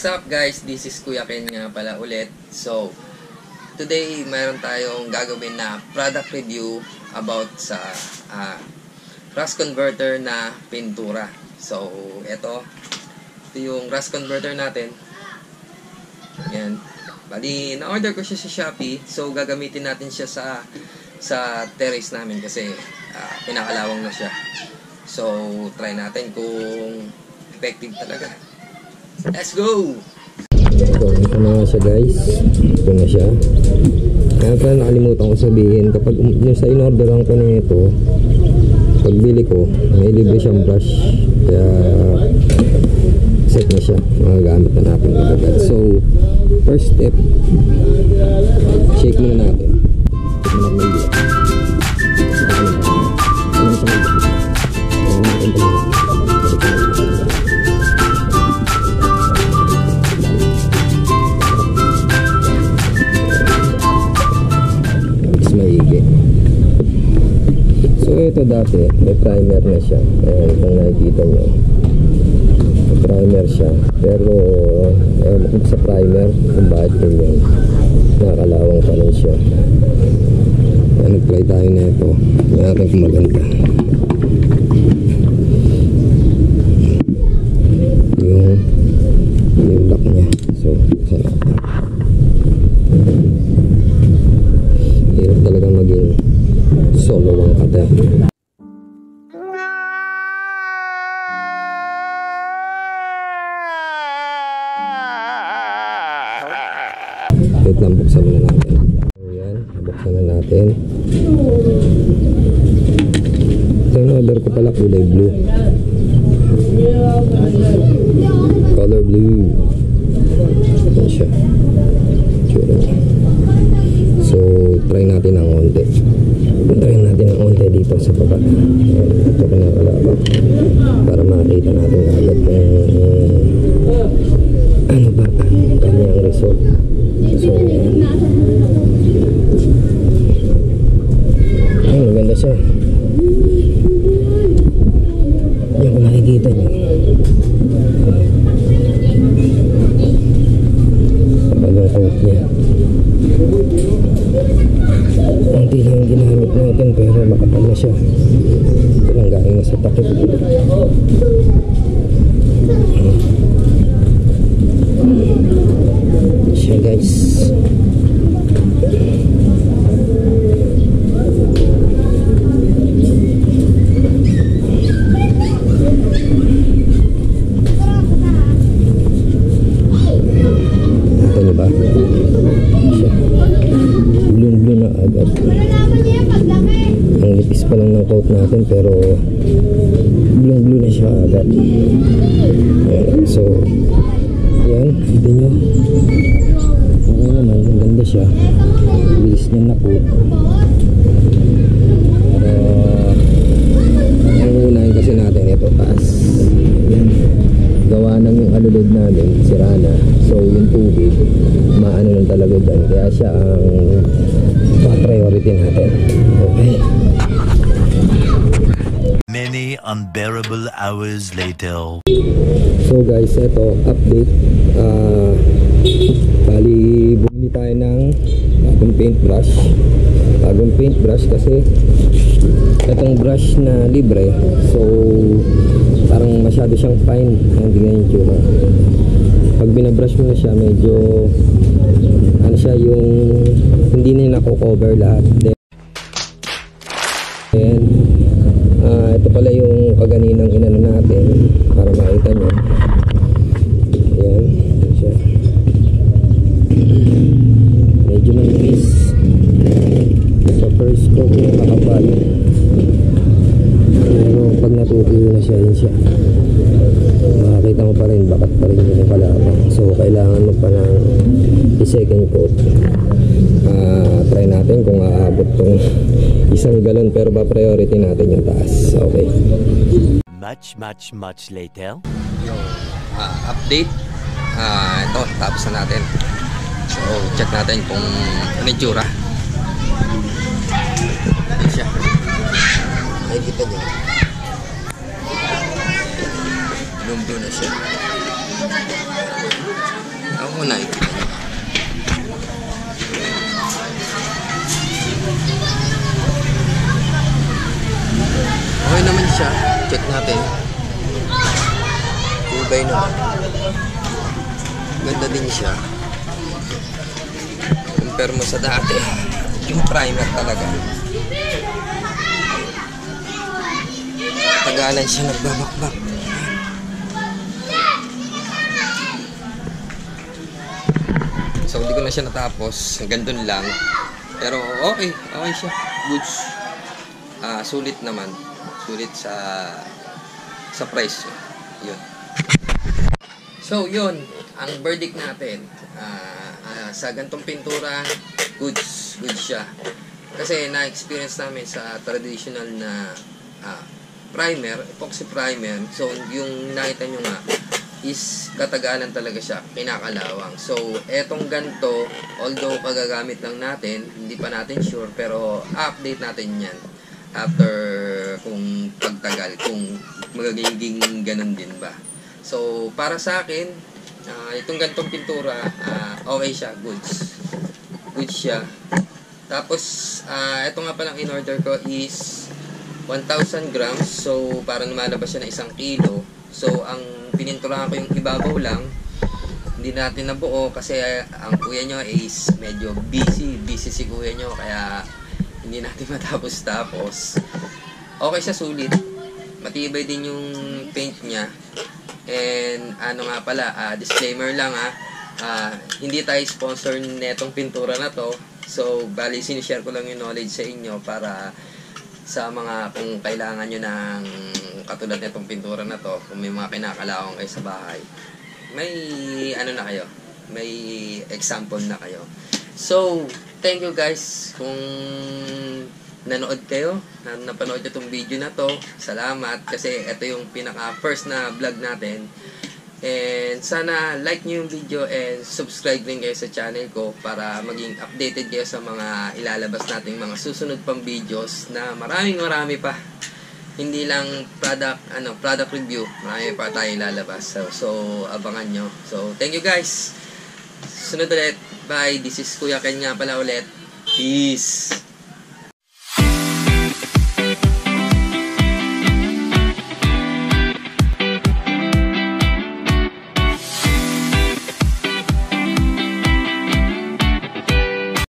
What's up guys? This is Kuya Ken nga pala ulit. So, today mayroon tayong gagawin na product review about sa rust converter na pintura. So, ito yung rust converter natin. Yan. Bali, na-order ko siya sa Shopee. So, gagamitin natin siya sa terrace namin kasi pinakalawang na siya. So, try natin kung effective talaga. Let's go! So, ito na nga siya guys. Ito na siya. Kaya pala nakalimutan ko sabihin, kapag yung sa in-orderan ko na ito, pagbili ko, may libre siyang brush. Kaya set na siya. Magagamit na natin agad. So, first step, shake muna natin. So ito dati may primer na siya. Ayan, kung nakikita nyo, may primer siya, pero sa primer kung bakit ganyan, nakakalawang pa rin siya. Kaya nag-try tayo na ito. Tignan natin kung maganda yung lock nya. So saan natin, hirap talagang maging solo ang kata. Wait lang, buksan na natin. So yan, buksan na natin. Ito yung order ko pala, kulay blue. Color blue. Ito siya. Tsura niya. So, try natin ng onte. Try natin ng onte dito sa baba. Ito ko nakalabak. Para makita natin agad kung ano ba ang kanyang result. So, ay, maganda siya. Yan kung nakikita nyo. Kapag yung coat niya. Unti lang yung ginamit natin pero makapal na siya. Ito lang galing na sa takip. Siya guys. Ito niyo ba? Siya. Blue na agad. Ang lipis pa lang ng coat natin pero blue na siya agad. So yan, kita nyo. Okay naman, maganda siya. Bilis niya na coat. Ang unahin kasi natin ito taas. Yan. Gawa nang yung alulod namin, sira na. So yung tubig, maano lang talaga dyan. Kaya siya ang priority natin. Okay. Many unbearable hours later. So guys, ito, update. Bali, bumili tayo ng bagong paintbrush. Bagong paintbrush kasi itong brush na libre, so parang masyado siyang fine. Hindi nga yung tsura. Pag binabrush mo na siya, medyo ano siya, yung hindi na nako-cover lahat. Then ito pala yung kaganinang inano natin para makita nyo. Ayan, siya. Medyo manipis sa first coat na makapal, pero pag natutuyo na siya, yun siya, makakita mo pa rin, bakat pa rin yung kalabang. So kailangan mo pa ng i-second coat. Try natin kung aabot tong 1 galon, pero ba-priority natin yung taas. Okay. Much later. Yung update. Ito, tapos na natin. So, check natin kung ano yung tsura. Ayan siya. Nakikita nyo. Blue na siya. kung nakikita nyo. Okay naman siya. Check natin. Tibay naman. Ganda din siya. Compare mo sa dati. Yung primer talaga. Tagalan siya nagbabakbak. So, hindi ko na siya natapos. Hanggang dun lang. Pero, okay. Okay siya. Goods. Sulit naman. Sulit sa price. Yun. So, yun. Ang verdict natin. Sa gantong pintura, goods. Goods siya. Kasi, na-experience namin sa traditional na primer, epoxy primer. So, yung nakita nyo nga, is katagalan talaga siya, kinakalawang. So, etong ganto, although pagagamit lang natin, hindi pa natin sure, pero update natin yan after kung pagtagal, kung magiging ganun din ba. So, para sa akin, itong gantong pintura, okay siya, goods. Goods siya. Tapos, ito nga palang in-order ko is 1,000 grams. So, parang lumalabas siya na 1 kilo. So, ang pininturahan ko yung ibabaw lang. Hindi natin nabuo kasi ang kuya nyo is medyo busy. Busy si kuya nyo kaya hindi natin matapos-tapos. Okay siya, sulit. Matibay din yung paint niya. And ano nga pala, disclaimer lang hindi tayo sponsor netong pintura na to. So, bali sinishare ko lang yung knowledge sa inyo para sa mga kung kailangan nyo ng katulad nitong pintura na to, kung may mga kinakalawang kayo sa bahay, may ano na kayo, may example na kayo. So, thank you guys kung nanood kayo, napanood nyo itong video na to. Salamat kasi ito yung pinaka first na vlog natin. And sana like nyo yung video and subscribe rin kayo sa channel ko para maging updated kayo sa mga ilalabas nating mga susunod pang videos na marami pa. Hindi lang product review, marami pa tayong ilalabas. So abangan nyo. So thank you guys. Sunod ulit. Bye. This is Kuya Ken nga pala ulit. Peace.